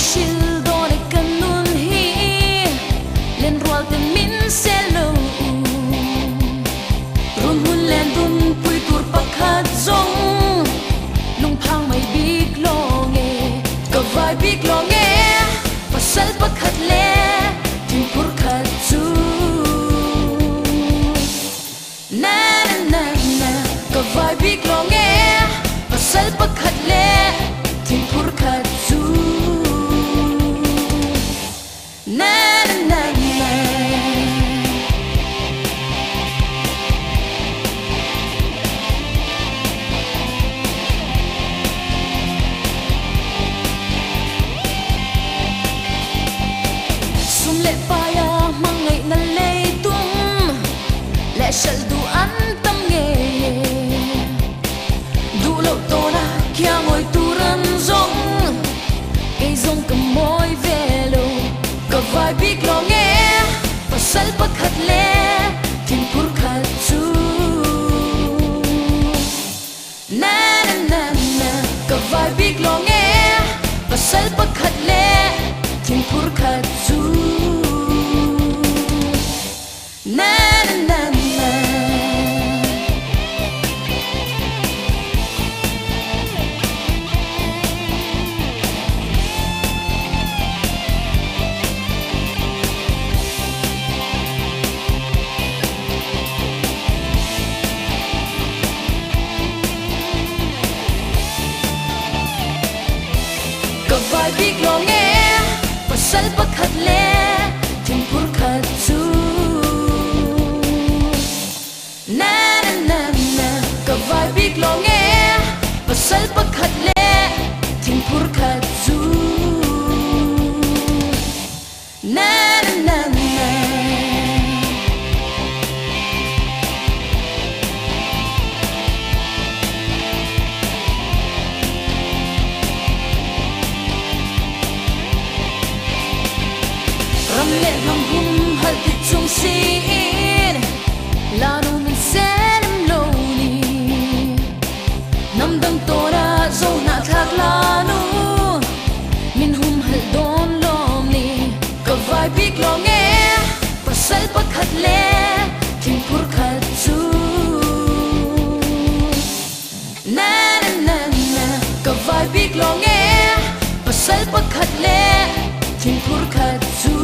shil dole kanun hi len rual te min selo run hun len dun pui tur pakhat zong lung phang mai big longe ka vai big longe pasal pakhat le tin phurkhat chu na na na ka vai big longe pasal pakhat le tin phurkhat chu na na na sum le pa ya mangai na le tum le shal du an tam nge du lo to na kya ngoi tu ran zong cây zong ka moi velo ka vai big lo nge pasal pakhat le tin phurkhat chu na na na ka vai big lo nge pasal pakhat le tin phurkhat chu na na na ka vai big lo nge pasal pakhat le tin phurkhat chu na na na ka vai big lo nge pasal pakhat le tin phurkhat chu na na na ram le ram hum hal ti chung sin la nu min selem lo ni nam dang to ra zo na thak la nu min hum hal don lom ni ka vai big lo nge pasal pakhat le tin phurkhat chu na na na ka vai big lo nge pasal pakhat le tin phurkhat chu